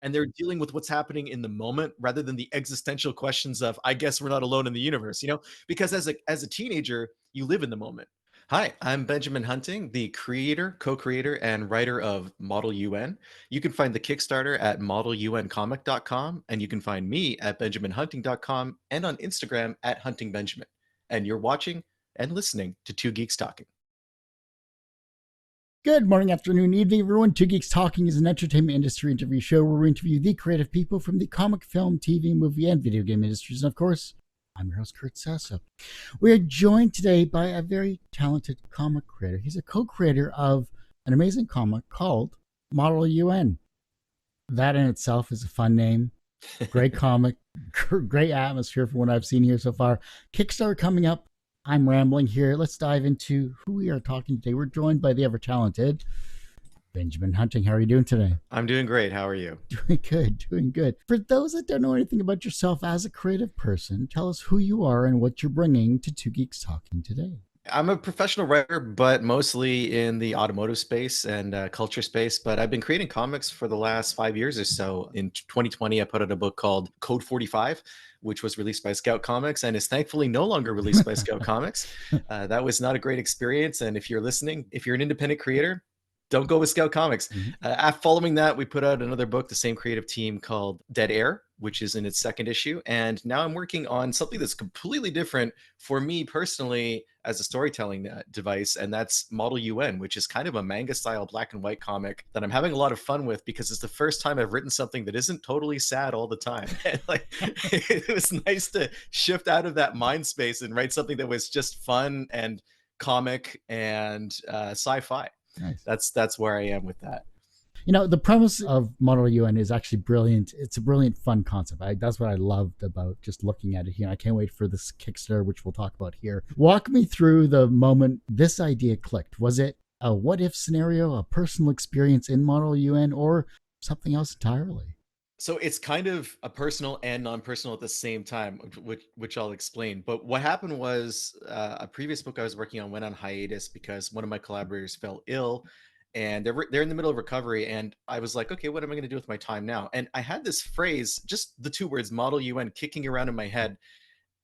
and they're dealing with what's happening in the moment rather than the existential questions of, I guess we're not alone in the universe, you know? Because as a teenager, you live in the moment. Hi, I'm Benjamin Hunting, the creator, co-creator, and writer of ModelUN. You can find the Kickstarter at modeluncomic.com, and you can find me at benjaminhunting.com and on Instagram at huntingbenjamin. And you're watching and listening to Two Geeks Talking. Good morning, afternoon, evening, everyone. Two Geeks Talking is an entertainment industry interview show where we interview the creative people from the comic, film, TV, movie, and video game industries. And of course, I'm your host, Kurt Sasso. We are joined today by a very talented comic creator. He's a co-creator of an amazing comic called ModelUN. That in itself is a fun name. Great comic, great atmosphere from what I've seen here so far. Kickstarter coming up. I'm rambling here. Let's dive into who we are talking today. We're joined by the ever-talented Benjamin Hunting. How are you doing today? I'm doing great. How are you? Doing good, doing good. For those that don't know anything about yourself as a creative person, tell us who you are and what you're bringing to Two Geeks Talking today. I'm a professional writer, but mostly in the automotive space and culture space. But I've been creating comics for the last 5 years or so. In 2020, I put out a book called Code 45, which was released by Scout Comics and is thankfully no longer released by Scout Comics. That was not a great experience. And if you're listening, if you're an independent creator, don't go with Scout Comics. Following that, we put out another book, the same creative team, called Dead Air, which is in its second issue. And now I'm working on something that's completely different for me personally as a storytelling device, and that's ModelUN, which is kind of a manga-style black and white comic that I'm having a lot of fun with because it's the first time I've written something that isn't totally sad all the time. And like, it was nice to shift out of that mind space and write something that was just fun and comic and sci-fi. Nice. That's where I am with that. You know, the premise of ModelUN is actually brilliant. It's a brilliant, fun concept. That's what I loved about just looking at it here. I can't wait for this Kickstarter, which we'll talk about here. Walk me through the moment this idea clicked. Was it a what-if scenario, a personal experience in ModelUN, or something else entirely? So it's kind of a personal and non-personal at the same time, which I'll explain. But what happened was a previous book I was working on went on hiatus because one of my collaborators fell ill, and they're in the middle of recovery. And I was like, okay, what am I going to do with my time now? And I had this phrase, just the two words ModelUN, kicking around in my head,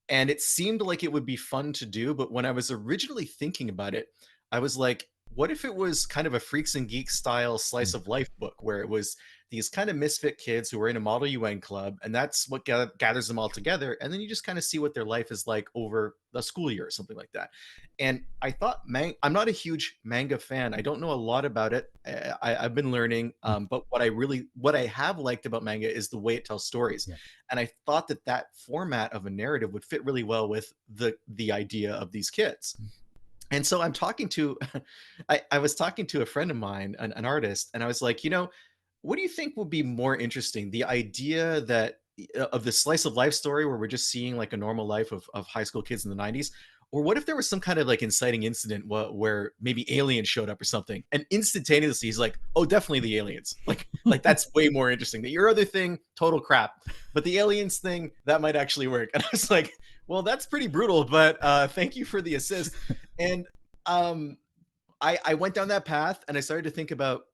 and it seemed like it would be fun to do. But when I was originally thinking about it, I was like, what if it was kind of a Freaks and Geeks style slice of life book where it was these kind of misfit kids who are in a ModelUN club, and that's what gathers them all together. And then you just kind of see what their life is like over the school year or something like that. And I thought, I'm not a huge manga fan. I don't know a lot about it. I've been learning, but what I have liked about manga is the way it tells stories. Yeah. And I thought that format of a narrative would fit really well with the idea of these kids. And so I'm talking to, I was talking to a friend of mine, an artist, and I was like, what do you think would be more interesting? The idea that of the slice of life story where we're just seeing like a normal life of high school kids in the 90s? Or what if there was some kind of like inciting incident where maybe aliens showed up or something, and instantaneously he's like, oh, definitely the aliens. Like that's way more interesting. That your other thing, total crap. But the aliens thing, that might actually work. And I was like, well, that's pretty brutal, but thank you for the assist. And I went down that path and I started to think about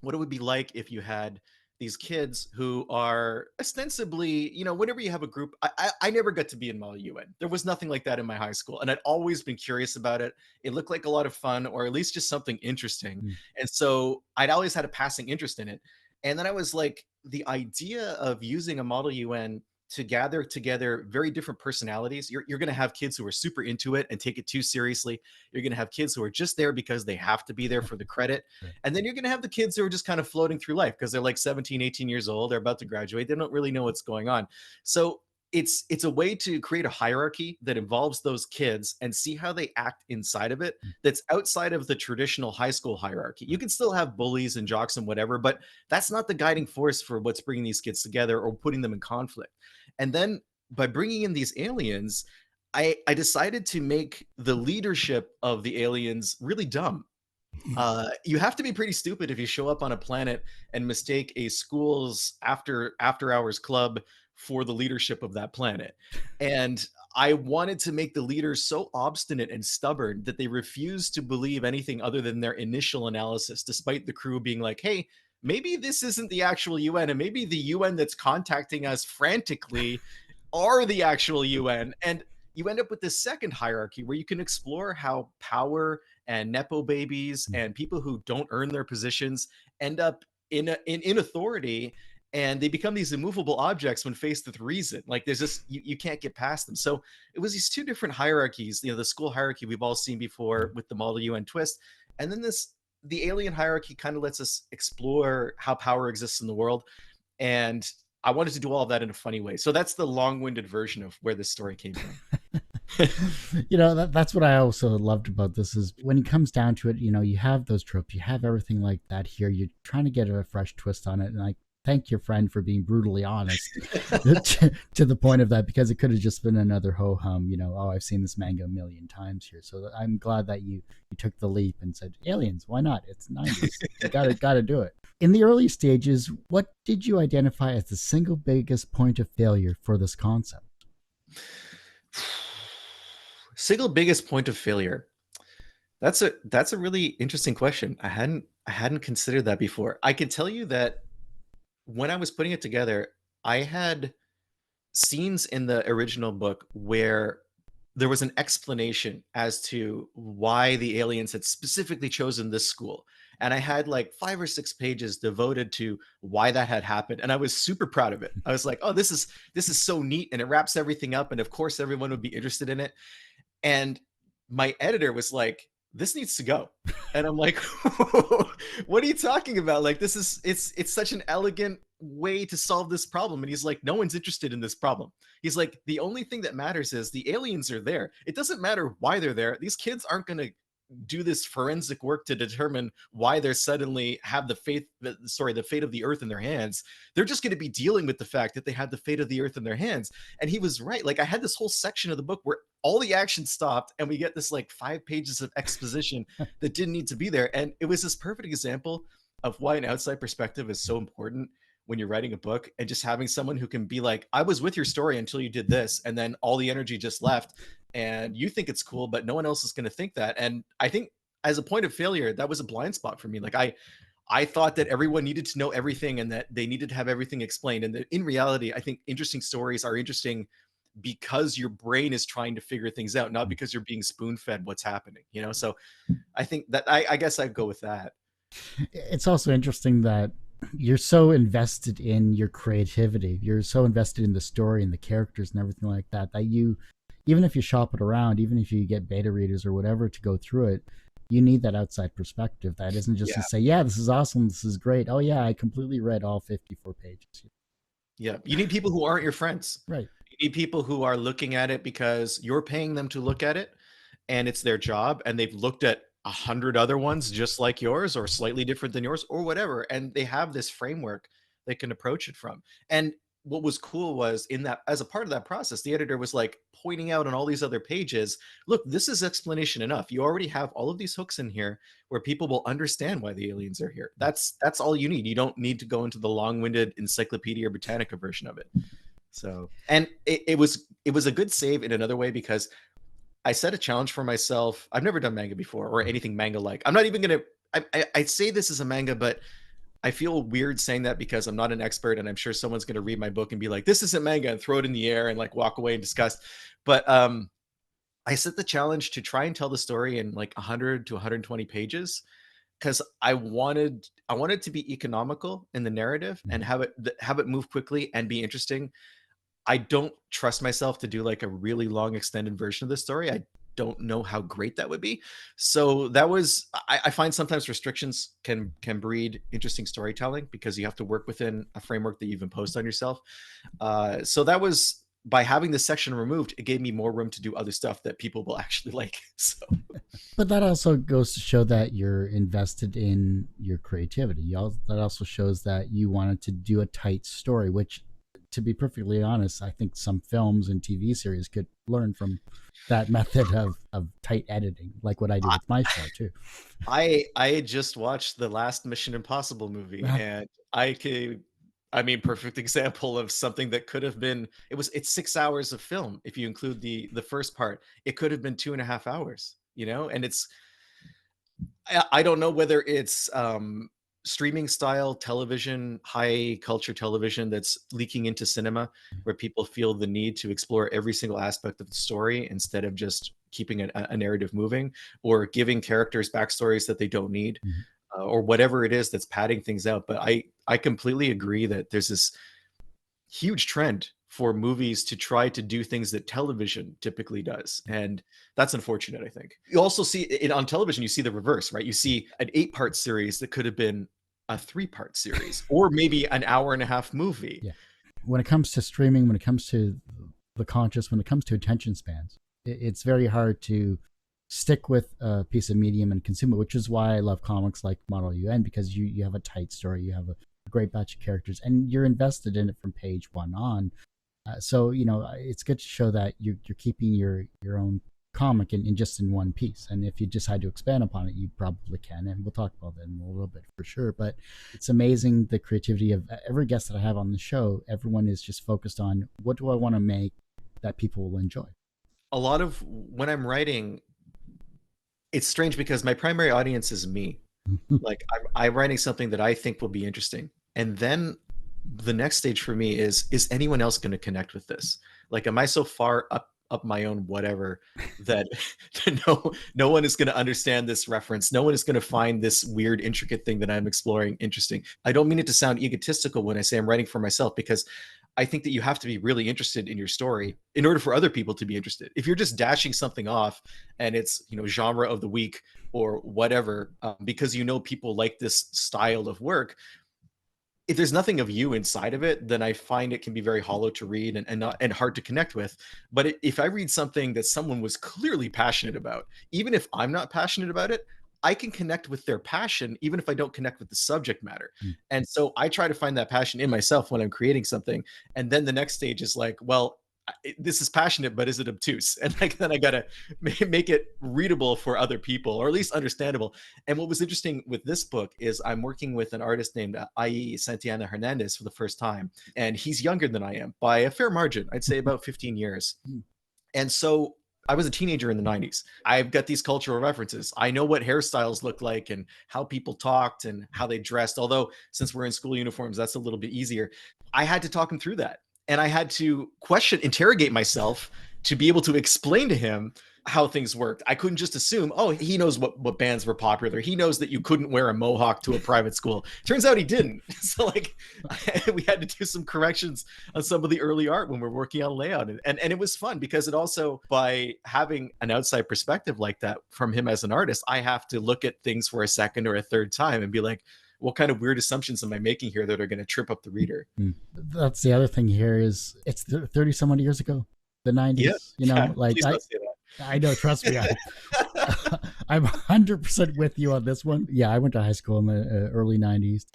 what it would be like if you had these kids who are ostensibly, whenever you have a group, I never got to be in ModelUN. There was nothing like that in my high school. And I'd always been curious about it. It looked like a lot of fun, or at least just something interesting. And so I'd always had a passing interest in it. And then I was like, the idea of using a ModelUN to gather together very different personalities. You're going to have kids who are super into it and take it too seriously. You're going to have kids who are just there because they have to be there for the credit. And then you're going to have the kids who are just kind of floating through life because they're like 17, 18 years old. They're about to graduate. They don't really know what's going on. So it's a way to create a hierarchy that involves those kids and see how they act inside of it. That's outside of the traditional high school hierarchy. You can still have bullies and jocks and whatever, but that's not the guiding force for what's bringing these kids together or putting them in conflict. And then by bringing in these aliens, I decided to make the leadership of the aliens really dumb. You have to be pretty stupid if you show up on a planet and mistake a school's after hours club for the leadership of that planet. And I wanted to make the leaders so obstinate and stubborn that they refused to believe anything other than their initial analysis, despite the crew being like, hey, maybe this isn't the actual UN, and maybe the UN that's contacting us frantically are the actual UN. And you end up with this second hierarchy where you can explore how power and nepo babies and people who don't earn their positions end up in authority, and they become these immovable objects when faced with reason. Like there's just you can't get past them. So it was these two different hierarchies, the school hierarchy we've all seen before with the Model UN twist, and then the alien hierarchy kind of lets us explore how power exists in the world. And I wanted to do all of that in a funny way. So that's the long-winded version of where this story came from. That's what I also loved about this is when it comes down to it, you have those tropes, you have everything like that here. You're trying to get a fresh twist on it. And I thank your friend for being brutally honest to the point of that, because it could have just been another ho-hum, oh, I've seen this manga a million times here. So I'm glad that you took the leap and said, aliens, why not? It's 90s. You gotta do it. In the early stages, what did you identify as the single biggest point of failure for this concept? Single biggest point of failure. That's a really interesting question. I hadn't considered that before. I can tell you that when I was putting it together, I had scenes in the original book where there was an explanation as to why the aliens had specifically chosen this school. And I had like 5 or 6 pages devoted to why that had happened. And I was super proud of it. I was like, oh, this is so neat. And it wraps everything up. And of course, everyone would be interested in it. And my editor was like, this needs to go. And I'm like, what are you talking about? Like, it's such an elegant way to solve this problem. And he's like, no one's interested in this problem. He's like, the only thing that matters is the aliens are there. It doesn't matter why they're there. These kids aren't going to do this forensic work to determine why they're suddenly have the fate of the earth in their hands. They're just going to be dealing with the fact that they had the fate of the earth in their hands. And he was right. Like I had this whole section of the book where all the action stopped and we get this like 5 pages of exposition that didn't need to be there. And it was this perfect example of why an outside perspective is so important when you're writing a book, and just having someone who can be like, I was with your story until you did this, and then all the energy just left, and you think it's cool, but no one else is going to think that. And I think as a point of failure, that was a blind spot for me. Like I thought that everyone needed to know everything and that they needed to have everything explained. And that in reality, I think interesting stories are interesting because your brain is trying to figure things out, not because you're being spoon-fed what's happening, So I think that I guess I'd go with that. It's also interesting that you're so invested in your creativity. You're so invested in the story and the characters and everything like that, that you, even if you shop it around, even if you get beta readers or whatever to go through it, you need that outside perspective. That isn't just to say, yeah, this is awesome, this is great. Oh yeah, I completely read all 54 pages. Yeah. You need people who aren't your friends. Right. You need people who are looking at it because you're paying them to look at it and it's their job, and they've looked at 100 other ones just like yours or slightly different than yours or whatever, and they have this framework they can approach it from. And what was cool was in that, as a part of that process, the editor was like pointing out on all these other pages, look, this is explanation enough. You already have all of these hooks in here where people will understand why the aliens are here. That's all you need. You don't need to go into the long-winded Encyclopedia Britannica version of it. So, and it was a good save in another way, because I set a challenge for myself. I've never done manga before or anything manga like. I'm not even gonna. I say this is a manga, but I feel weird saying that because I'm not an expert, and I'm sure someone's gonna read my book and be like, "This isn't manga," and throw it in the air and like walk away in disgust. But I set the challenge to try and tell the story in like 100 to 120 pages, because I wanted to be economical in the narrative and have it move quickly and be interesting. I don't trust myself to do like a really long extended version of the story. I don't know how great that would be. So that was, I find sometimes restrictions can breed interesting storytelling because you have to work within a framework that you've imposed on yourself. So that was, by having this section removed, it gave me more room to do other stuff that people will actually like. So, but that also goes to show that you're invested in your creativity. That also shows that you wanted to do a tight story, which, to be perfectly honest, I think some films and TV series could learn from that method of tight editing, like what I do with my show too. I just watched the last Mission Impossible movie, and perfect example of something that could have been, it's 6 hours of film. If you include the first part, it could have been 2.5 hours, and I don't know whether it's streaming style television, high culture television that's leaking into cinema, where people feel the need to explore every single aspect of the story instead of just keeping a narrative moving, or giving characters backstories that they don't need, Mhm. or whatever it is that's padding things out. But I completely agree that there's this huge trend for movies to try to do things that television typically does, and that's unfortunate. I think you also see it on television. You see the reverse, right? You see an 8-part series that could have been a 3-part series, or maybe an hour-and-a-half movie. Yeah. When it comes to streaming, when it comes to the conscious, when it comes to attention spans, it's very hard to stick with a piece of medium and consume it, which is why I love comics like ModelUN, because you have a tight story, you have a great batch of characters, and you're invested in it from page one on. So it's good to show that you're keeping your own comic in just in one piece, and if you decide to expand upon it, you probably can, and we'll talk about that in a little bit for sure. But it's amazing the creativity of every guest that I have on the show. Everyone is just focused on, what do I want to make that people will enjoy. A lot of when I'm writing, it's strange because my primary audience is me. Like I'm writing something that I think will be interesting, and then the next stage for me is anyone else going to connect with this? Like, am I so far up my own whatever that no one is going to understand this reference? No one is going to find this weird, intricate thing that I'm exploring interesting. I don't mean it to sound egotistical when I say I'm writing for myself, because I think that you have to be really interested in your story in order for other people to be interested. If you're just dashing something off and it's, genre of the week or whatever, because people like this style of work, if there's nothing of you inside of it, then I find it can be very hollow to read and hard to connect with. But if I read something that someone was clearly passionate about, even if I'm not passionate about it, I can connect with their passion, even if I don't connect with the subject matter. Mm. And so I try to find that passion in myself when I'm creating something. And then the next stage is like, well, this is passionate, but is it obtuse? And then I gotta make it readable for other people, or at least understandable. And what was interesting with this book is I'm working with an artist named I.E. Santiana Hernandez for the first time, and he's younger than I am by a fair margin. I'd say about 15 years. And so I was a teenager in the 90s. I've got these cultural references. I know what hairstyles look like and how people talked and how they dressed. Although, since we're in school uniforms, that's a little bit easier. I had to talk him through that. And I had to interrogate myself to be able to explain to him how things worked. I couldn't just assume, oh, he knows what bands were popular. He knows that you couldn't wear a mohawk to a private school. Turns out he didn't. So we had to do some corrections on some of the early art when we're working on layout. And it was fun because it also, by having an outside perspective like that from him as an artist, I have to look at things for a second or a third time and be like, what kind of weird assumptions am I making here that are going to trip up the reader? That's the other thing here is it's 30 some odd years ago, the 90s. Please don't say that. I know, trust me. I'm 100% with you on this one. Yeah, I went to high school in the early 90s.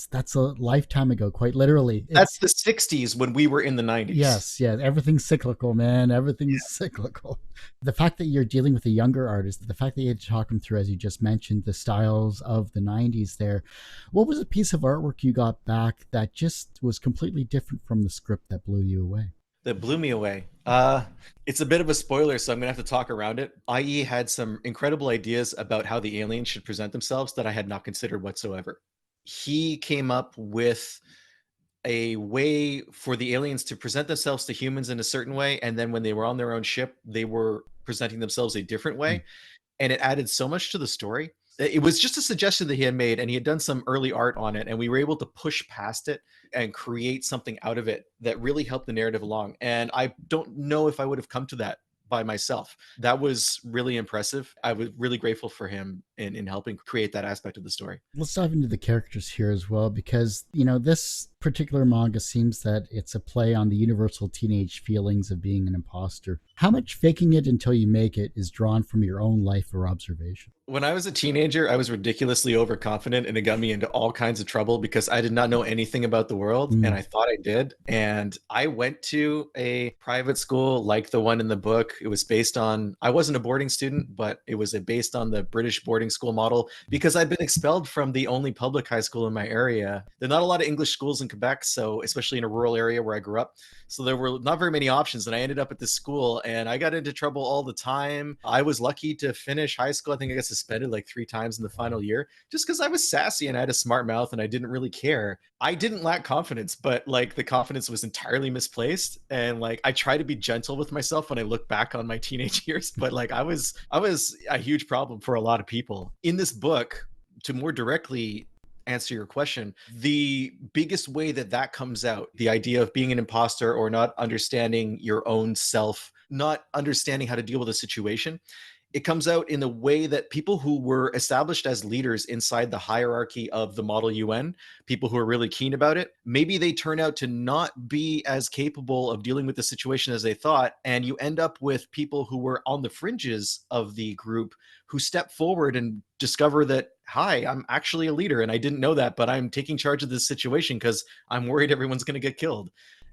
That's a lifetime ago, quite literally. That's the 60s when we were in the 90s. Yes, yeah. Everything's cyclical, man. Everything's cyclical. The fact that you're dealing with a younger artist, the fact that you had to talk him through, as you just mentioned, the styles of the 90s there. What was a piece of artwork you got back that just was completely different from the script that blew you away? That blew me away. It's a bit of a spoiler, so I'm gonna have to talk around it. IE had some incredible ideas about how the aliens should present themselves that I had not considered whatsoever. He came up with a way for the aliens to present themselves to humans in a certain way, and then when they were on their own ship, they were presenting themselves a different way. And it added so much to the story. It was just a suggestion that he had made, and he had done some early art on it, and we were able to push past it and create something out of it that really helped the narrative along. And I don't know if I would have come to that by myself. That was really impressive. I was really grateful for him in helping create that aspect of the story. Let's dive into the characters here as well, because this particular manga seems that it's a play on the universal teenage feelings of being an imposter. How much faking it until you make it is drawn from your own life or observation? When I was a teenager, I was ridiculously overconfident, and it got me into all kinds of trouble because I did not know anything about the world, and I thought I did. And I went to a private school like the one in the book. It was based on, I wasn't a boarding student, but it was based on the British boarding school model because I'd been expelled from the only public high school in my area. There are not a lot of English schools in Quebec, so especially in a rural area where I grew up. So there were not very many options, and I ended up at this school, and I got into trouble all the time. I was lucky to finish high school. I think I got suspended like 3 times in the final year just because I was sassy and I had a smart mouth and I didn't really care. I didn't lack confidence, but like the confidence was entirely misplaced. And like I try to be gentle with myself when I look back on my teenage years, but like I was a huge problem for a lot of people. In this book, to more directly answer your question, the biggest way that that comes out, the idea of being an imposter or not understanding your own self, not understanding how to deal with a situation, it comes out in the way that people who were established as leaders inside the hierarchy of the ModelUN, people who are really keen about it, maybe they turn out to not be as capable of dealing with the situation as they thought. And you end up with people who were on the fringes of the group who step forward and discover that, hi, I'm actually a leader and I didn't know that, but I'm taking charge of this situation because I'm worried everyone's going to get killed.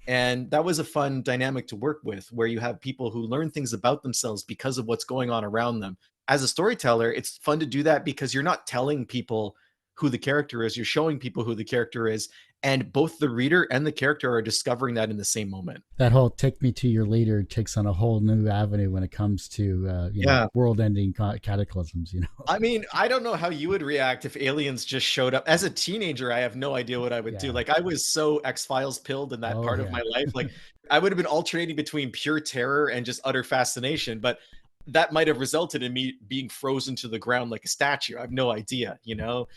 And that was a fun dynamic to work with, where you have people who learn things about themselves because of what's going on around them. As a storyteller, it's fun to do that because you're not telling people who the character is, you're showing people who the character is. And both the reader and the character are discovering that in the same moment. That whole "take me to your leader" takes on a whole new avenue when it comes to Yeah. world-ending cataclysms. I mean, I don't know how you would react if aliens just showed up. As a teenager, I have no idea what I would do. Yeah. Like, I was so X-Files pilled in that Oh part of yeah. my life. Like, I would have been alternating between pure terror and just utter fascination, but that might have resulted in me being frozen to the ground like a statue. I have no idea, you know?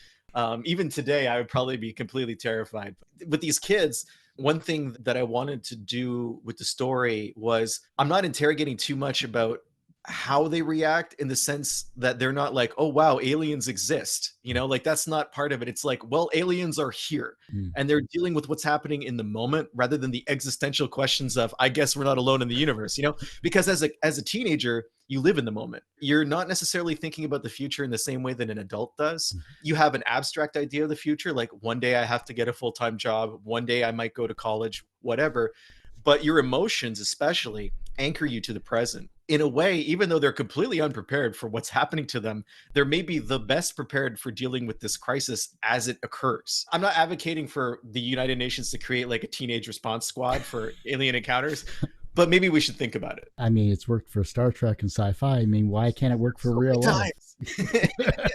Even today, I would probably be completely terrified. With these kids, one thing that I wanted to do with the story was I'm not interrogating too much about how they react, in the sense that they're not like, oh wow, aliens exist, you know, like that's not part of it. It's like, well, aliens are here Mm. and they're dealing with what's happening in the moment rather than the existential questions of, I guess we're not alone in the universe, you know. Because as a teenager, you live in the moment. You're not necessarily thinking about the future in the same way that an adult does. You have an abstract idea of the future, like one day I have to get a full-time job, one day I might go to college, whatever. But your emotions especially anchor you to the present. In a way, even though they're completely unprepared for what's happening to them, they're maybe the best prepared for dealing with this crisis as it occurs. I'm not advocating for the United Nations to create like a teenage response squad for alien encounters, but maybe we should think about it. I mean, it's worked for Star Trek and sci-fi. I mean, why can't it work for So real many life? times.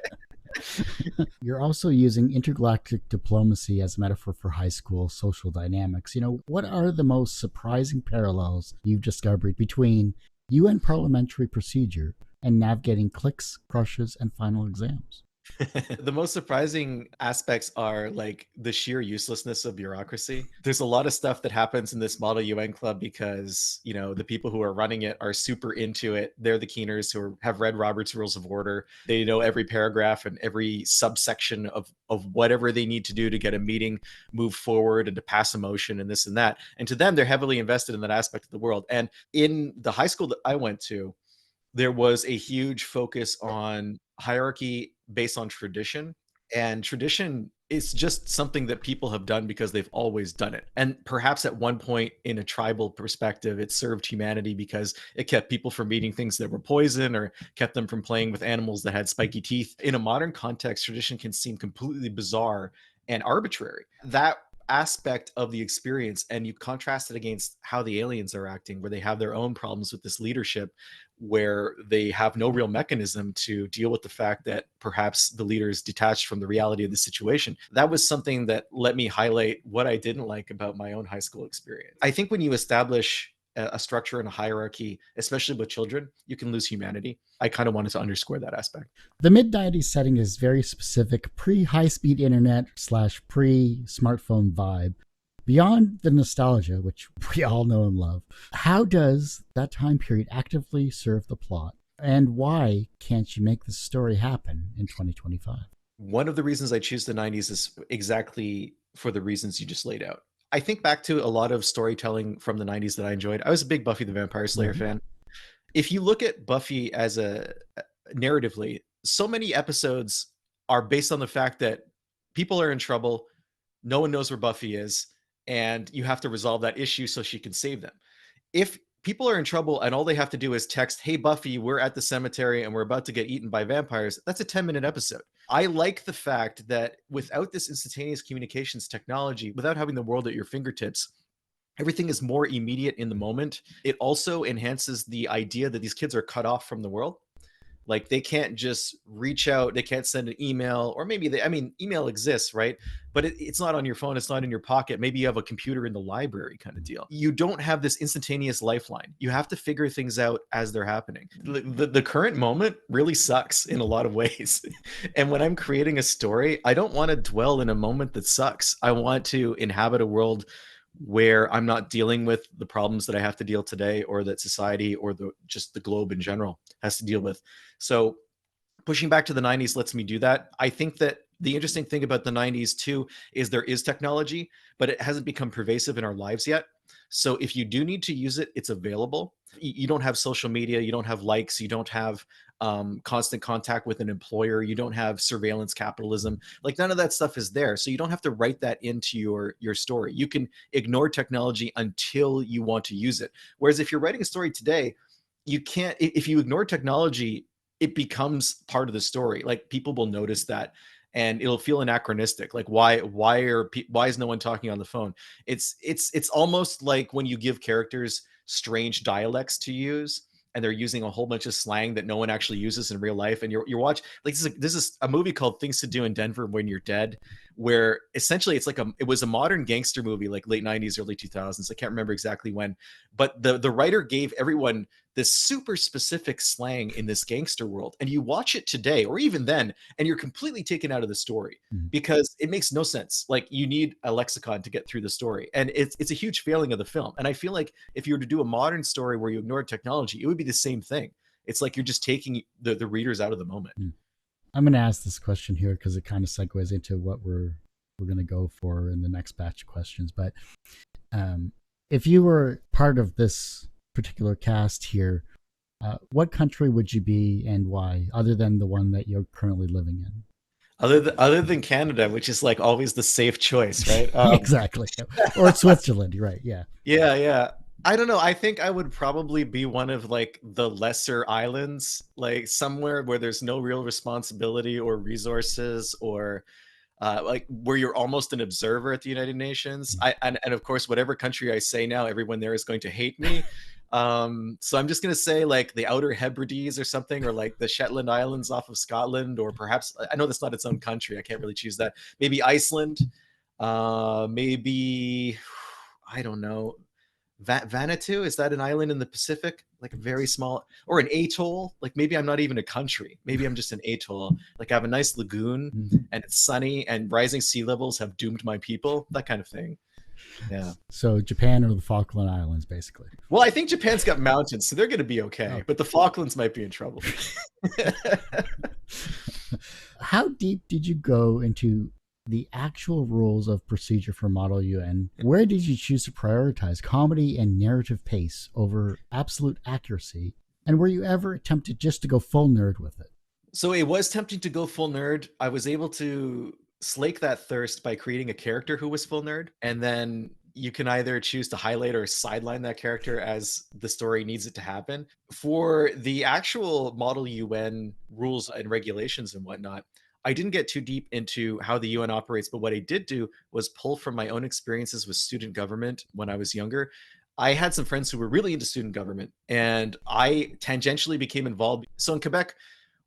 You're also using intergalactic diplomacy as a metaphor for high school social dynamics. What are the most surprising parallels you've discovered between UN parliamentary procedure and navigating cliques, crushes, and final exams? The most surprising aspects are like the sheer uselessness of bureaucracy. There's a lot of stuff that happens in this ModelUN club because, you know, the people who are running it are super into it. They're the keeners who have read Robert's Rules of Order. They know every paragraph and every subsection of whatever they need to do to get a meeting move forward and to pass a motion and this and that. And to them, they're heavily invested in that aspect of the world. And in the high school that I went to, there was a huge focus on hierarchy based on tradition. And tradition is just something that people have done because they've always done it. And perhaps at one point, in a tribal perspective, it served humanity because it kept people from eating things that were poison or kept them from playing with animals that had spiky teeth. In a modern context, tradition can seem completely bizarre and arbitrary. That aspect of the experience, and you contrast it against how the aliens are acting, where they have their own problems with this leadership, where they have no real mechanism to deal with the fact that perhaps the leader is detached from the reality of the situation. That was something that let me highlight what I didn't like about my own high school experience. I think when you establish a structure and a hierarchy, especially with children, you can lose humanity. I kind of wanted to underscore that aspect. The mid-90s setting is very specific, pre-high-speed internet / pre-smartphone vibe. Beyond the nostalgia, which we all know and love, how does that time period actively serve the plot? And why can't you make this story happen in 2025? One of the reasons I choose the 90s is exactly for the reasons you just laid out. I think back to a lot of storytelling from the 90s that I enjoyed. I was a big Buffy the Vampire Slayer fan. If you look at Buffy as a narratively, so many episodes are based on the fact that people are in trouble, no one knows where Buffy is, and you have to resolve that issue so she can save them. If people are in trouble and all they have to do is text, "Hey Buffy, we're at the cemetery and we're about to get eaten by vampires." That's a 10-minute episode. I like the fact that without this instantaneous communications technology, without having the world at your fingertips, everything is more immediate in the moment. It also enhances the idea that these kids are cut off from the world. Like they can't just reach out, they can't send an email, or maybe I mean, email exists, right? But it's not on your phone, it's not in your pocket. Maybe you have a computer in the library kind of deal. You don't have this instantaneous lifeline. You have to figure things out as they're happening. The current moment really sucks in a lot of ways. And when I'm creating a story, I don't want to dwell in a moment that sucks. I want to inhabit a world where I'm not dealing with the problems that I have to deal today, or that society or just the globe in general has to deal with. So pushing back to the 90s lets me do that. I think that the interesting thing about the 90s too is there is technology, but it hasn't become pervasive in our lives yet. So if you do need to use it, it's available. You don't have social media, you don't have likes, you don't have constant contact with an employer, you don't have surveillance capitalism. Like none of that stuff is there. So you don't have to write that into your story. You can ignore technology until you want to use it. Whereas if you're writing a story today, you can't, if you ignore technology, it becomes part of the story. Like people will notice that and it'll feel anachronistic. Like why is no one talking on the phone? It's almost like when you give characters strange dialects to use and they're using a whole bunch of slang that no one actually uses in real life. And you're watching, like this is a movie called Things to Do in Denver When You're Dead, where essentially it's like it was a modern gangster movie, like late 90s, early 2000s. I can't remember exactly when, but the writer gave everyone this super specific slang in this gangster world. And you watch it today or even then, and you're completely taken out of the story because it makes no sense. Like you need a lexicon to get through the story. And it's a huge failing of the film. And I feel like if you were to do a modern story where you ignore technology, it would be the same thing. It's like you're just taking the readers out of the moment. I'm going to ask this question here because it kind of segues into what we're going to go for in the next batch of questions. But if you were part of this particular cast here, what country would you be and why, other than the one that you're currently living in? Other than Canada, which is like always the safe choice, right? Exactly. Or Switzerland, right? Yeah. Yeah. I don't know. I think I would probably be one of like the lesser islands, like somewhere where there's no real responsibility or resources, or like where you're almost an observer at the United Nations. And of course, whatever country I say now, everyone there is going to hate me. So I'm just gonna say like the Outer Hebrides or something, or like the Shetland Islands off of Scotland, or perhaps I know that's not its own country. I can't really choose that. Maybe Iceland. Maybe I don't know. Vanuatu, is that an island in the Pacific? Like a very small, or an atoll? Like maybe I'm not even a country. Maybe I'm just an atoll. Like I have a nice lagoon and it's sunny and rising sea levels have doomed my people. That kind of thing. Yeah. So Japan or the Falkland Islands, basically. Well, I think Japan's got mountains, so they're going to be okay. But the Falklands might be in trouble. How deep did you go into the actual rules of procedure for ModelUN? Where did you choose to prioritize comedy and narrative pace over absolute accuracy? And were you ever tempted just to go full nerd with it? So it was tempting to go full nerd. I was able to slake that thirst by creating a character who was full nerd. And then you can either choose to highlight or sideline that character as the story needs it to happen. For the actual ModelUN rules and regulations and whatnot, I didn't get too deep into how the UN operates, but what I did do was pull from my own experiences with student government when I was younger. I had some friends who were really into student government, and I tangentially became involved. So in Quebec,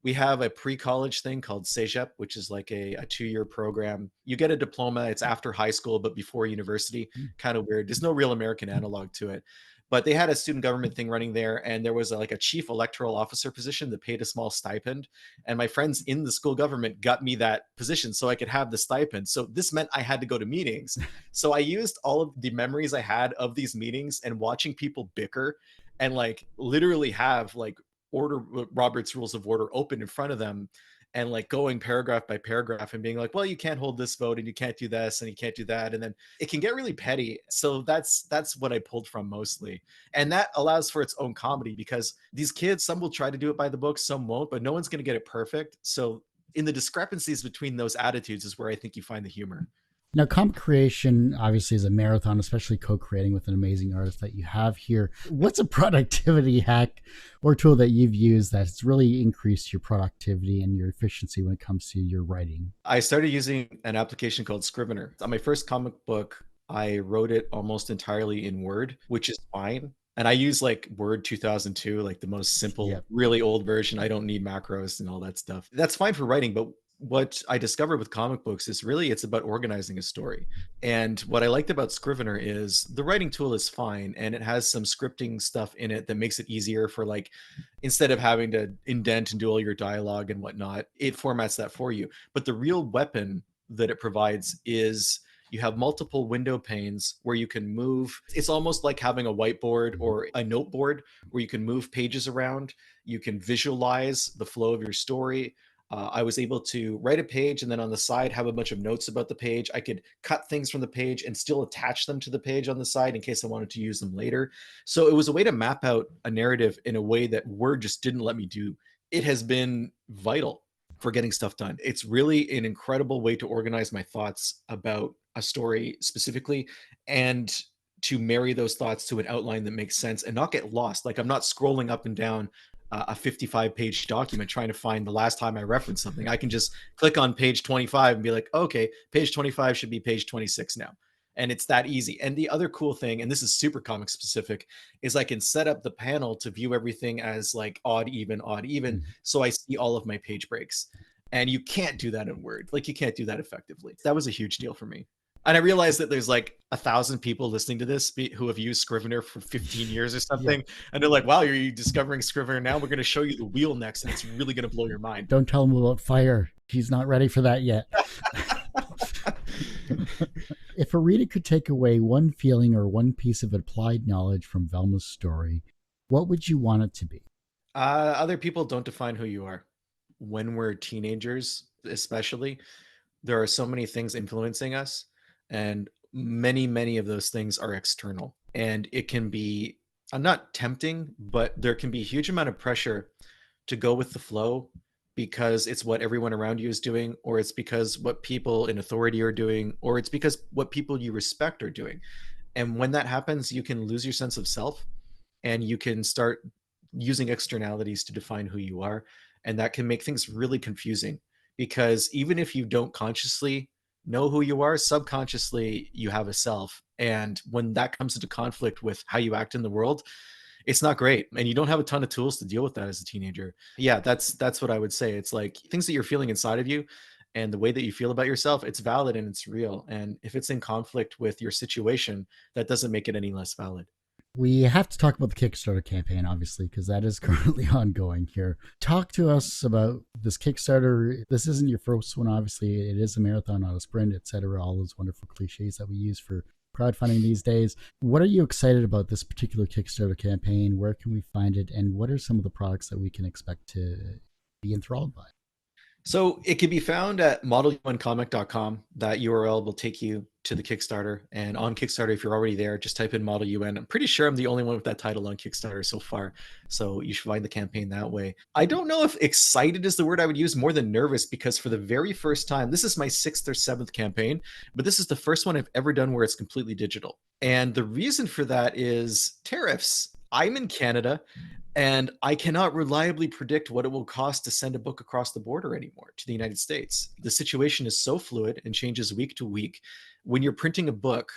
we have a pre-college thing called Cégep, which is like a 2-year program. You get a diploma. It's after high school, but before university. Kind of weird. There's no real American analog to it. But they had a student government thing running there, and there was like a chief electoral officer position that paid a small stipend. And my friends in the school government got me that position so I could have the stipend. So this meant I had to go to meetings. So I used all of the memories I had of these meetings and watching people bicker and like literally have like Robert's Rules of Order open in front of them and like going paragraph by paragraph and being like, well, you can't hold this vote and you can't do this and you can't do that. And then it can get really petty. So that's what I pulled from mostly. And that allows for its own comedy because these kids, some will try to do it by the book, some won't, but no one's going to get it perfect. So in the discrepancies between those attitudes is where I think you find the humor. Now, comic creation obviously is a marathon, especially co-creating with an amazing artist that you have here. What's a productivity hack or tool that you've used that's really increased your productivity and your efficiency when it comes to your writing? I started using an application called Scrivener. On my first comic book, I wrote it almost entirely in Word, which is fine. And I use like Word 2002, like the most simple, Yep. really old version. I don't need macros and all that stuff. That's fine for writing, but what I discovered with comic books is really it's about organizing a story. And what I liked about Scrivener is the writing tool is fine and it has some scripting stuff in it that makes it easier for like instead of having to indent and do all your dialogue and whatnot, it formats that for you. But the real weapon that it provides is you have multiple window panes where you can move. It's almost like having a whiteboard or a noteboard where you can move pages around. You can visualize the flow of your story. I was able to write a page and then on the side have a bunch of notes about the page. I could cut things from the page and still attach them to the page on the side in case I wanted to use them later. So it was a way to map out a narrative in a way that Word just didn't let me do. It has been vital for getting stuff done. It's really an incredible way to organize my thoughts about a story specifically and to marry those thoughts to an outline that makes sense and not get lost. Like I'm not scrolling up and down a 55-page document trying to find the last time I referenced something. I can just click on page 25 and be like, okay, page 25 should be page 26 now. And it's that easy. And the other cool thing, and this is super comic specific, is I can set up the panel to view everything as like odd, even, odd, even. Mhm. So I see all of my page breaks. And you can't do that in Word. Like you can't do that effectively. That was a huge deal for me. And I realized that there's like 1,000 people listening to this who have used Scrivener for 15 years or Yeah. something. And they're like, wow, you're discovering Scrivener now? We're going to show you the wheel next, and it's really going to blow your mind. Don't tell him about fire. He's not ready for that yet. If a reader could take away one feeling or one piece of applied knowledge from Velma's story, what would you want it to be? Other people don't define who you are. When we're teenagers, especially, there are so many things influencing us, and many of those things are external. And it can be not tempting, but there can be a huge amount of pressure to go with the flow because it's what everyone around you is doing, or it's because what people in authority are doing, or it's because what people you respect are doing. And when that happens, you can lose your sense of self and you can start using externalities to define who you are. And that can make things really confusing because even if you don't consciously know who you are, subconsciously you have a self. And when that comes into conflict with how you act in the world, it's not great. And you don't have a ton of tools to deal with that as a teenager. Yeah, that's what I would say. It's like things that you're feeling inside of you and the way that you feel about yourself, it's valid and it's real. And if it's in conflict with your situation, that doesn't make it any less valid. We have to talk about the Kickstarter campaign, obviously, because that is currently ongoing here. Talk to us about this Kickstarter. This isn't your first one, obviously. It is a marathon, not a sprint, etc. All those wonderful cliches that we use for crowdfunding these days. What are you excited about this particular Kickstarter campaign? Where can we find it? And what are some of the products that we can expect to be enthralled by? So it can be found at modeluncomic.com. That URL will take you to the Kickstarter. And on Kickstarter, if you're already there, just type in ModelUN. I'm pretty sure I'm the only one with that title on Kickstarter so far. So you should find the campaign that way. I don't know if excited is the word I would use, more than nervous, because for the very first time, this is my 6th or 7th campaign, but this is the first one I've ever done where it's completely digital. And the reason for that is tariffs. I'm in Canada and I cannot reliably predict what it will cost to send a book across the border anymore to the United States. The situation is so fluid and changes week to week. When you're printing a book,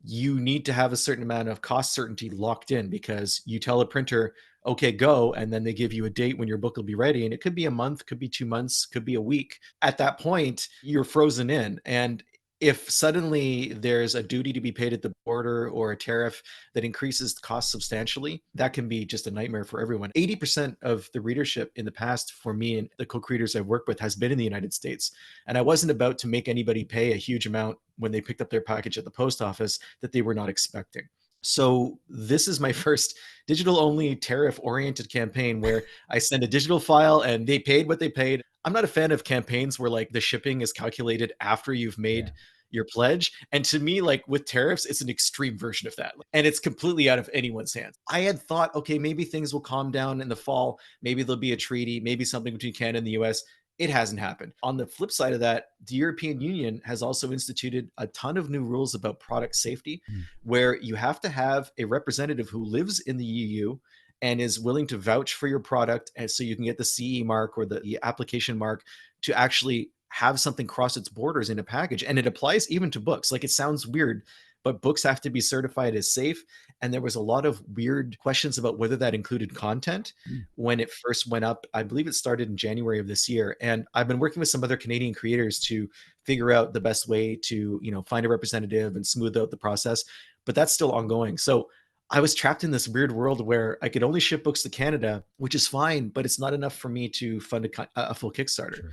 you need to have a certain amount of cost certainty locked in because you tell a printer, okay, go, and then they give you a date when your book will be ready. And it could be a month, could be 2 months, could be a week. At that point, you're frozen in. And if suddenly there's a duty to be paid at the border or a tariff that increases the cost substantially, that can be just a nightmare for everyone. 80% of the readership in the past for me and the co-creators I've worked with has been in the United States. And I wasn't about to make anybody pay a huge amount when they picked up their package at the post office that they were not expecting. So this is my first digital only tariff oriented campaign where I send a digital file and they paid what they paid. I'm not a fan of campaigns where like the shipping is calculated after you've Yeah. made your pledge. And to me, like with tariffs, it's an extreme version of that. And it's completely out of anyone's hands. I had thought, okay, maybe things will calm down in the fall. Maybe there'll be a treaty, maybe something between Canada and the US. It hasn't happened. On the flip side of that, the European Union has also instituted a ton of new rules about product safety, Mm. where you have to have a representative who lives in the EU and is willing to vouch for your product, and so you can get the CE mark or the application mark to actually have something cross its borders in a package. And it applies even to books. Like, it sounds weird, but books have to be certified as safe. And there was a lot of weird questions about whether that included content Mm. when it first went up. I believe it started in January of this year. And I've been working with some other Canadian creators to figure out the best way to, find a representative and smooth out the process. But that's still ongoing. So I was trapped in this weird world where I could only ship books to Canada, which is fine, but it's not enough for me to fund a full Kickstarter. Sure.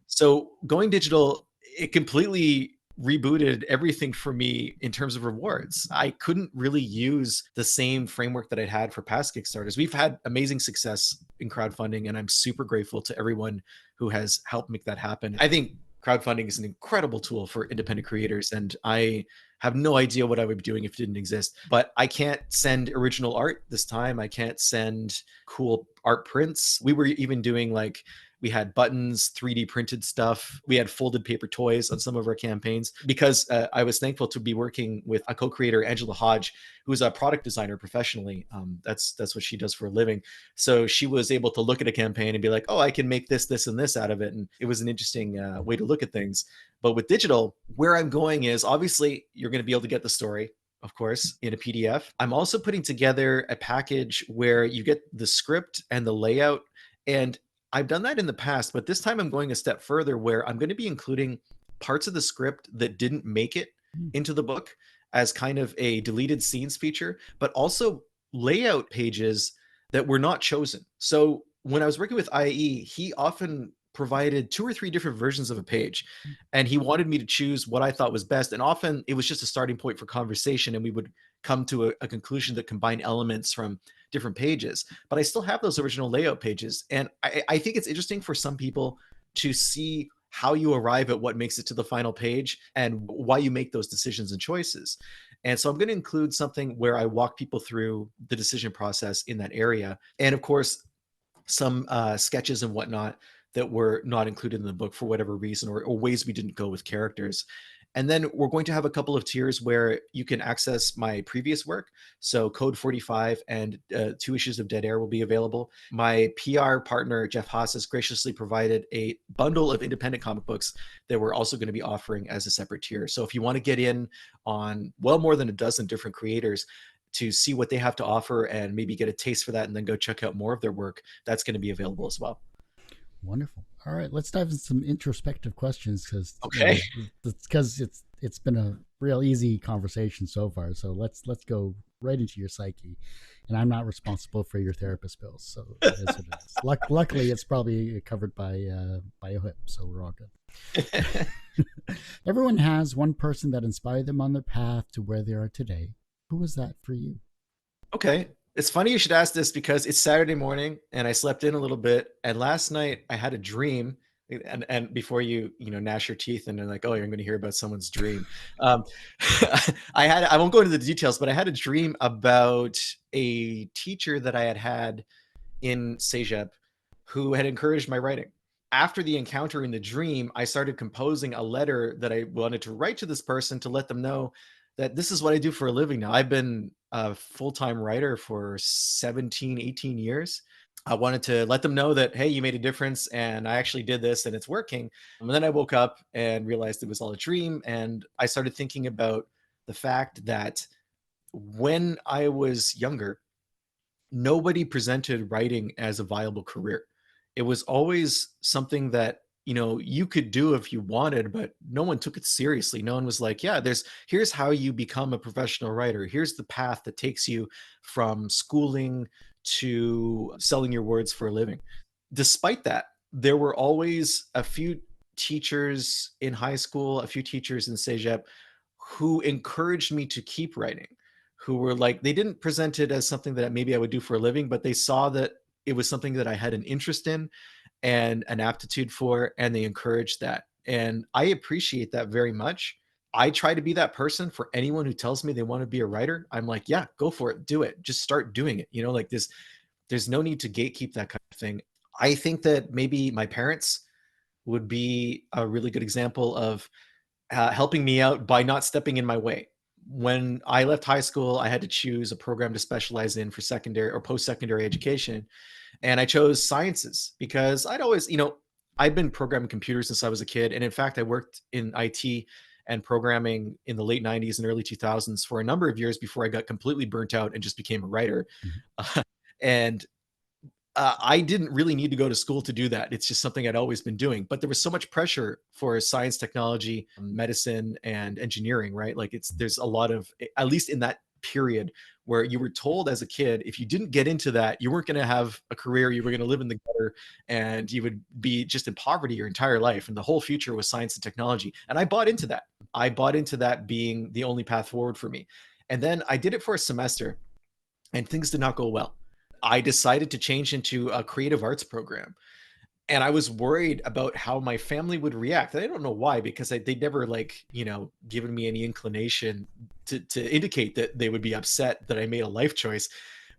So going digital, it completely rebooted everything for me in terms of rewards. I couldn't really use the same framework that I'd had for past Kickstarters. We've had amazing success in crowdfunding, and I'm super grateful to everyone who has helped make that happen. I think crowdfunding is an incredible tool for independent creators, and I have no idea what I would be doing if it didn't exist. But I can't send original art this time. I can't send cool art prints. We were even doing, like, we had buttons, 3D printed stuff. We had folded paper toys on some of our campaigns, because I was thankful to be working with a co-creator, Angela Hodge, who's a product designer professionally. That's what she does for a living. So she was able to look at a campaign and be like, oh, I can make this, this, and this out of it. And it was an interesting way to look at things. But with digital, where I'm going is, obviously you're going to be able to get the story, of course, in a PDF. I'm also putting together a package where you get the script and the layout. And I've done that in the past, but this time I'm going a step further, where I'm going to be including parts of the script that didn't make it Mm. into the book as kind of a deleted scenes feature, but also layout pages that were not chosen. So when I was working with IE, he often provided 2 or 3 different versions of a page, and he wanted me to choose what I thought was best. And often it was just a starting point for conversation, and we would come to a conclusion that combined elements from different pages. But I still have those original layout pages. And I think it's interesting for some people to see how you arrive at what makes it to the final page and why you make those decisions and choices. And so I'm going to include something where I walk people through the decision process in that area. And of course, some sketches and whatnot that were not included in the book for whatever reason, or ways we didn't go with characters. And then we're going to have a couple of tiers where you can access my previous work. So Code 45 and 2 issues of Dead Air will be available. My PR partner, Jeff Haas, has graciously provided a bundle of independent comic books that we're also going to be offering as a separate tier. So if you want to get in on well more than a dozen different creators to see what they have to offer and maybe get a taste for that, and then go check out more of their work, that's going to be available as well. Wonderful. All right, let's dive into some introspective questions, Okay. because it's been a real easy conversation so far. So let's go right into your psyche, and I'm not responsible for your therapist bills, so it is what it is. Luckily, it's probably covered by a whip, so we're all good. Everyone has one person that inspired them on their path to where they are today. Who was that for you? Okay. It's funny you should ask this, because it's Saturday morning and I slept in a little bit. And last night I had a dream. And before you gnash your teeth and then, like, oh, you're going to hear about someone's dream. Um, I won't go into the details, but I had a dream about a teacher that I had in Cégep who had encouraged my writing. After the encounter in the dream, I started composing a letter that I wanted to write to this person to let them know that this is what I do for a living now. I've been a full-time writer for 17, 18 years. I wanted to let them know that, hey, you made a difference and I actually did this and it's working. And then I woke up and realized it was all a dream. And I started thinking about the fact that when I was younger, nobody presented writing as a viable career. It was always something that, you could do if you wanted, but no one took it seriously. No one was like, yeah, here's how you become a professional writer. Here's the path that takes you from schooling to selling your words for a living. Despite that, there were always a few teachers in high school, a few teachers in Cégep who encouraged me to keep writing, who were like, they didn't present it as something that maybe I would do for a living, but they saw that it was something that I had an interest in and an aptitude for, and they encouraged that. And I appreciate that very much. I try to be that person for anyone who tells me they want to be a writer. I'm like, yeah, go for it. Do it. Just start doing it. Like this, there's no need to gatekeep that kind of thing. I think that maybe my parents would be a really good example of helping me out by not stepping in my way. When I left high school, I had to choose a program to specialize in for secondary or post-secondary education. And I chose sciences because I'd always, I'd been programming computers since I was a kid. And in fact, I worked in IT and programming in the late 90s and early 2000s for a number of years before I got completely burnt out and just became a writer. Mhm. And I didn't really need to go to school to do that. It's just something I'd always been doing. But there was so much pressure for science, technology, medicine, and engineering, right? Like there's a lot of, at least in that period, where you were told as a kid, if you didn't get into that, you weren't going to have a career, you were going to live in the gutter, and you would be just in poverty your entire life. And the whole future was science and technology. And I bought into that. I bought into that being the only path forward for me. And then I did it for a semester, and things did not go well. I decided to change into a creative arts program. And I was worried about how my family would react. I don't know why, because they'd never given me any inclination to indicate that they would be upset that I made a life choice.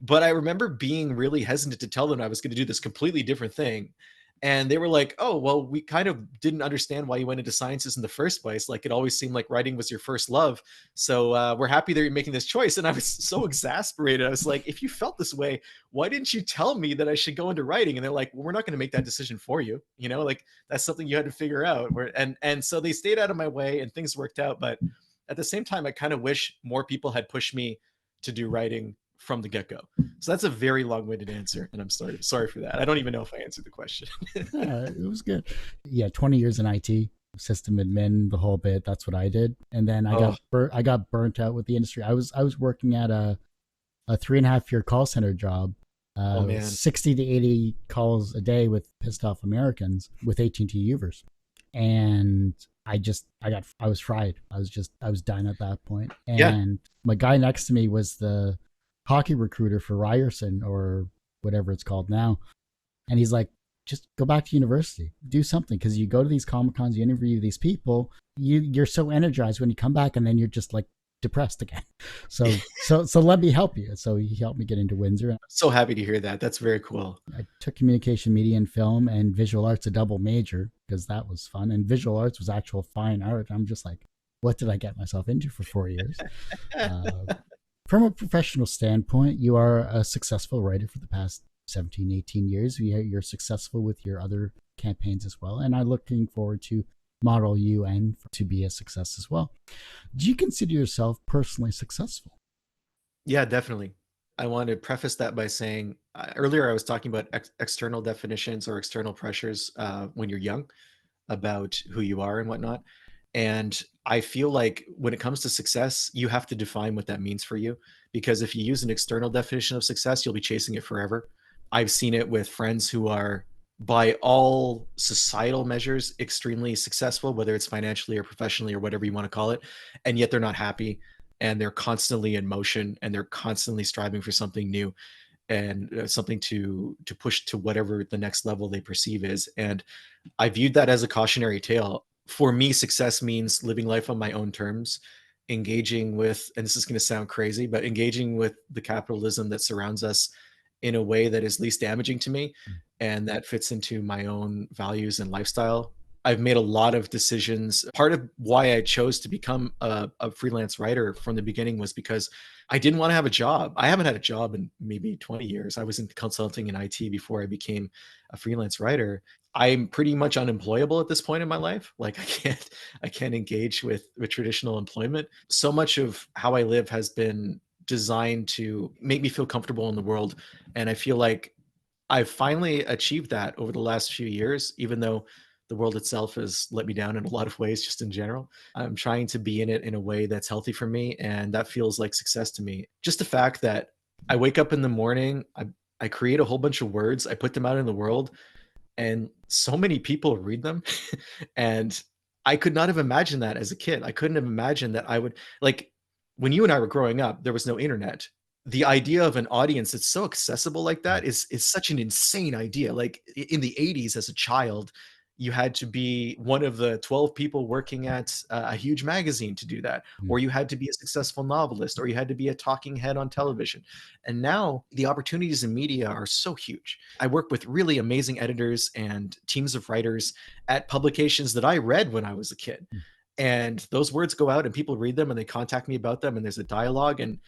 But I remember being really hesitant to tell them I was going to do this completely different thing. And they were like, oh, well, we kind of didn't understand why you went into sciences in the first place. Like, it always seemed like writing was your first love. So we're happy that you're making this choice. And I was so exasperated. I was like, if you felt this way, why didn't you tell me that I should go into writing? And they're like, well, we're not going to make that decision for you. Like, that's something you had to figure out. And so they stayed out of my way and things worked out. But at the same time, I kind of wish more people had pushed me to do writing from the get-go. So that's a very long-winded answer, and I'm sorry for that. I don't even know if I answered the question. Yeah, it was good. Yeah, 20 years in IT, system admin, the whole bit. That's what I did, and then I got burnt out with the industry. I was working at a 3.5 year call center job. Oh man, 60 to 80 calls a day with pissed off Americans with AT&T users, and I was fried. I was done at that point. And yeah, my guy next to me was the hockey recruiter for Ryerson or whatever it's called now. And he's like, just go back to university, do something. Cause you go to these Comic Cons, you interview these people, you're so energized when you come back and then you're just like depressed again. So let me help you. So he helped me get into Windsor. so happy to hear that. That's very cool. I took communication, media, and film and visual arts, a double major, because that was fun. And visual arts was actual fine art. I'm just like, what did I get myself into for 4 years? From a professional standpoint, you are a successful writer for the past 17, 18 years. You're successful with your other campaigns as well. And I'm looking forward to ModelUN to be a success as well. Do you consider yourself personally successful? Yeah, definitely. I want to preface that by saying earlier I was talking about external definitions or external pressures when you're young about who you are and whatnot. And I feel like when it comes to success, you have to define what that means for you. Because if you use an external definition of success, you'll be chasing it forever. I've seen it with friends who are, by all societal measures, extremely successful, whether it's financially or professionally or whatever you want to call it. And yet they're not happy, and they're constantly in motion, and they're constantly striving for something new and something to push to whatever the next level they perceive is. And I viewed that as a cautionary tale. For me, success means living life on my own terms, engaging with, and this is going to sound crazy, but engaging with the capitalism that surrounds us in a way that is least damaging to me and that fits into my own values and lifestyle. I've made a lot of decisions. Part of why I chose to become a freelance writer from the beginning was because I didn't want to have a job. I haven't had a job in maybe 20 years. I was in consulting in IT before I became a freelance writer. I'm pretty much unemployable at this point in my life. Like I can't engage with traditional employment. So much of how I live has been designed to make me feel comfortable in the world. And I feel like I've finally achieved that over the last few years, even though the world itself has let me down in a lot of ways, just in general. I'm trying to be in it in a way that's healthy for me. And that feels like success to me. Just the fact that I wake up in the morning, I create a whole bunch of words, I put them out in the world, and so many people read them. And I could not have imagined that as a kid. I couldn't have imagined that I would, like, when you and I were growing up, there was no internet. The idea of an audience that's so accessible like that is such an insane idea. Like in the 80s as a child, you had to be one of the 12 people working at a huge magazine to do that, Mm. or you had to be a successful novelist, or you had to be a talking head on television. And now the opportunities in media are so huge. I work with really amazing editors and teams of writers at publications that I read when I was a kid. Mm. And those words go out and people read them and they contact me about them and there's a dialogue. And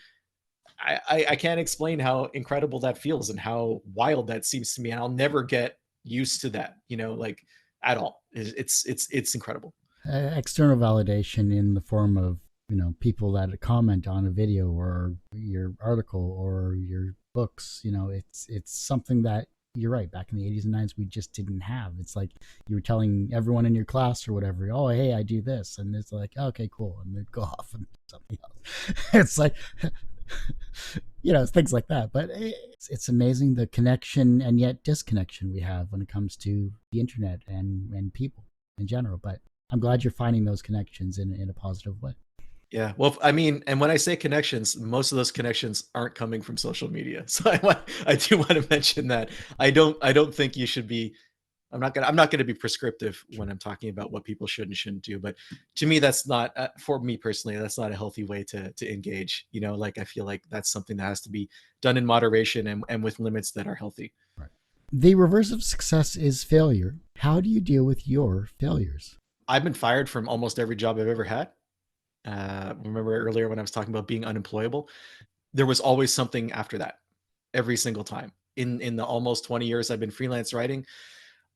I can't explain how incredible that feels and how wild that seems to me. And I'll never get used to that, like at all. It's incredible. External validation in the form of people that comment on a video or your article or your books. It's something that, you're right, back in the 80s and 90s we just didn't have. It's like you were telling everyone in your class or whatever, oh hey, I do this, and it's like, okay, cool, and they'd go off and do something else. It's like things like that. But it's amazing the connection and yet disconnection we have when it comes to the internet and people in general. But I'm glad you're finding those connections in a positive way. Yeah. Well, I mean, and when I say connections, most of those connections aren't coming from social media. So I do want to mention that I don't think you should be. I'm not gonna be prescriptive when I'm talking about what people should and shouldn't do. But to me, that's not for me personally. That's not a healthy way to engage. Like I feel like that's something that has to be done in moderation and with limits that are healthy. Right. The reverse of success is failure. How do you deal with your failures? I've been fired from almost every job I've ever had. Remember earlier when I was talking about being unemployable, there was always something after that every single time. In the almost 20 years I've been freelance writing,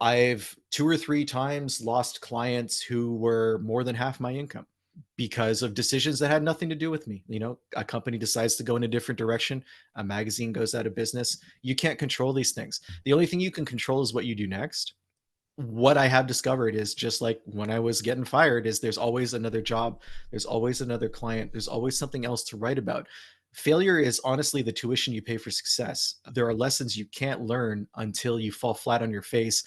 I've 2 or 3 times lost clients who were more than half my income because of decisions that had nothing to do with me. A company decides to go in a different direction, a magazine goes out of business. You can't control these things. The only thing you can control is what you do next. What I have discovered is, just like when I was getting fired, is there's always another job, there's always another client, there's always something else to write about. Failure is honestly the tuition you pay for success. There are lessons you can't learn until you fall flat on your face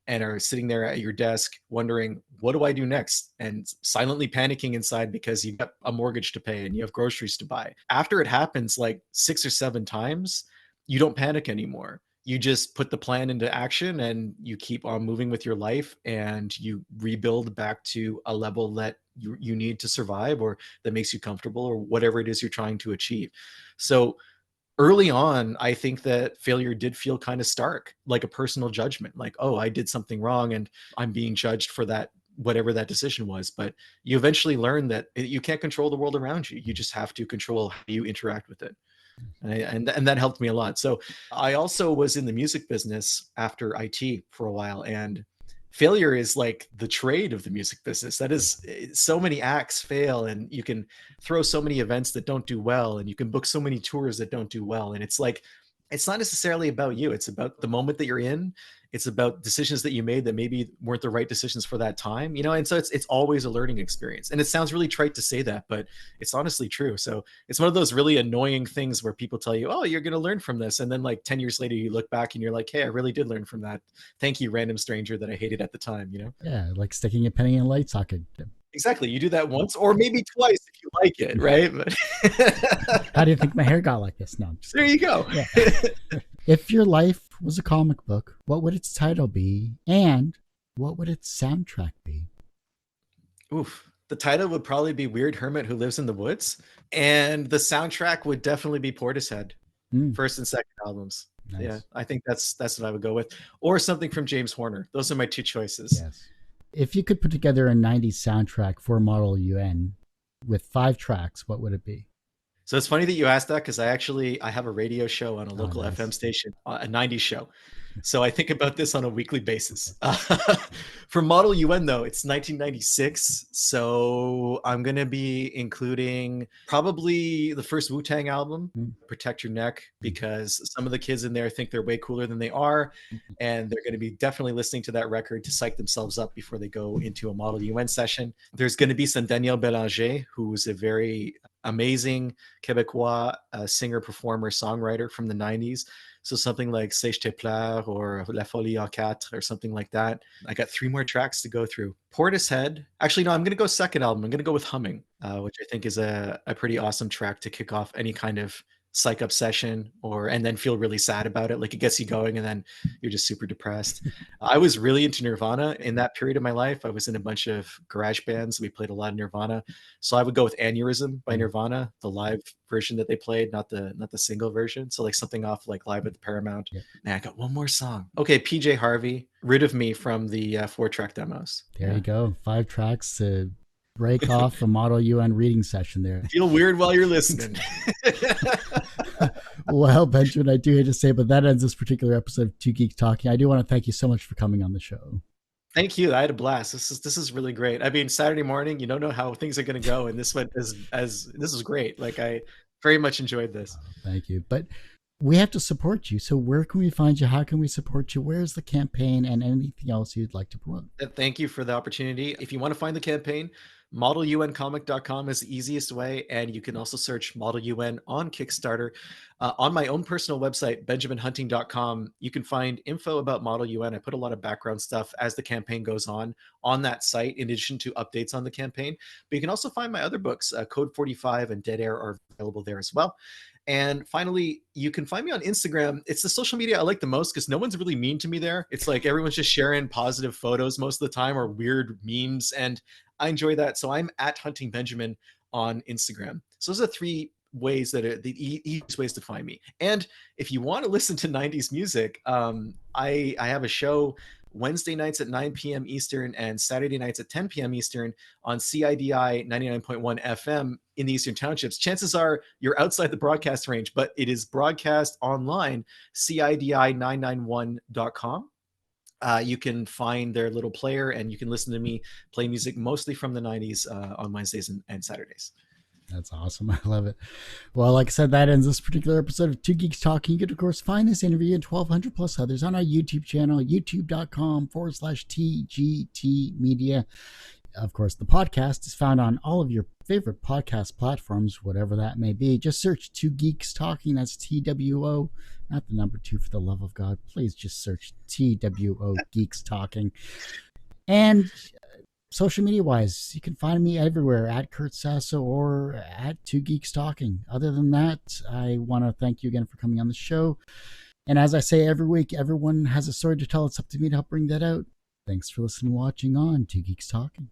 and are sitting there at your desk wondering, what do I do next? And silently panicking inside because you got a mortgage to pay and you have groceries to buy. After it happens like 6 or 7 times, you don't panic anymore. You just put the plan into action and you keep on moving with your life and you rebuild back to a level that you need to survive, or that makes you comfortable, or whatever it is you're trying to achieve. So early on, I think that failure did feel kind of stark, like a personal judgment, like, oh, I did something wrong and I'm being judged for that, whatever that decision was. But you eventually learn that you can't control the world around you. You just have to control how you interact with it. And that helped me a lot. So I also was in the music business after IT for a while, and failure is like the trade of the music business. That is, so many acts fail, and you can throw so many events that don't do well, and you can book so many tours that don't do well. And it's like, it's not necessarily about you. It's about the moment that you're in. It's about decisions that you made that maybe weren't the right decisions for that time, And so it's always a learning experience. And it sounds really trite to say that, but it's honestly true. So it's one of those really annoying things where people tell you, oh, you're going to learn from this. And then like 10 years later, you look back and you're like, hey, I really did learn from that. Thank you, random stranger that I hated at the time. Yeah, like sticking a penny in a light socket. Exactly. You do that once or maybe twice if you like it, right? But How do you think my hair got like this? No, there you go. Yeah. If your life was a comic book, what would its title be, and what would its soundtrack be? Oof. The title would probably be Weird Hermit Who Lives in the Woods. And the soundtrack would definitely be Portishead, first and second albums. Nice. Yeah, I think that's what I would go with. Or something from James Horner. Those are my 2 choices. Yes. If you could put together a 90s soundtrack for ModelUN with 5 tracks, what would it be? So it's funny that you asked that, because I have a radio show on a local nice. FM station, a 90s show. So I think about this on a weekly basis. For ModelUN, though, it's 1996. So I'm going to be including probably the first Wu-Tang album, Protect Your Neck, because some of the kids in there think they're way cooler than they are. And they're going to be definitely listening to that record to psych themselves up before they go into a ModelUN session. There's going to be some Daniel Bélanger, who's a very amazing Québécois singer, performer, songwriter from the 90s. So something like C'est te plaire or La Folie en Quatre or something like that. I got 3 more tracks to go through. Portishead. Actually, no, I'm going to go second album. I'm going to go with Humming, which I think is a pretty awesome track to kick off any kind of psych up session, or and then feel really sad about it. Like it gets you going and then you're just super depressed. I was really into Nirvana in that period of my life. I was in a bunch of garage bands. We played a lot of Nirvana. So I would go with Aneurysm by Nirvana, the live version that they played, not the single version. So like something off like Live at the Paramount. Yep. Man, I got one more song. Okay, PJ Harvey, Rid of Me from the 4-track demos. There you go. 5 tracks to break off a ModelUN reading session there. Feel weird while you're listening. Well, Benjamin, I do hate to say, but that ends this particular episode of Two Geeks Talking. I do want to thank you so much for coming on the show. Thank you. I had a blast. This is really great. I mean, Saturday morning, you don't know how things are going to go, and this went as this is great. Like I very much enjoyed this. Thank you. But we have to support you. So where can we find you? How can we support you? Where's the campaign and anything else you'd like to promote? Thank you for the opportunity. If you want to find the campaign, modeluncomic.com is the easiest way, and you can also search ModelUN on Kickstarter. On my own personal website, benjaminhunting.com, you can find info about ModelUN. I put a lot of background stuff as the campaign goes on that site, in addition to updates on the campaign. But you can also find my other books, Code 45 and Dead Air, are available there as well. And finally, you can find me on Instagram. It's the social media I like the most because no one's really mean to me there. It's like everyone's just sharing positive photos most of the time, or weird memes, and I enjoy that. So I'm at Hunting Benjamin on Instagram. So those are 3 ways that are the easiest ways to find me. And if you want to listen to 90s music, I have a show Wednesday nights at 9 p.m. Eastern and Saturday nights at 10 p.m. Eastern on CIDI 99.1 FM in the Eastern Townships. Chances are you're outside the broadcast range, but it is broadcast online, CIDI991.com. You can find their little player and you can listen to me play music mostly from the 90s on Wednesdays and Saturdays. That's awesome. I love it. Well, like I said, that ends this particular episode of Two Geeks Talking. You can, of course, find this interview and 1,200 plus others on our YouTube channel, youtube.com/TGT Media. Of course, the podcast is found on all of your favorite podcast platforms, whatever that may be. Just search Two Geeks Talking. That's TWO, not the number 2, for the love of God. Please just search TWO Geeks Talking. And social media wise, you can find me everywhere at Kurt Sasso or at Two Geeks Talking. Other than that, I want to thank you again for coming on the show. And as I say every week, everyone has a story to tell. It's up to me to help bring that out. Thanks for listening and watching on Two Geeks Talking.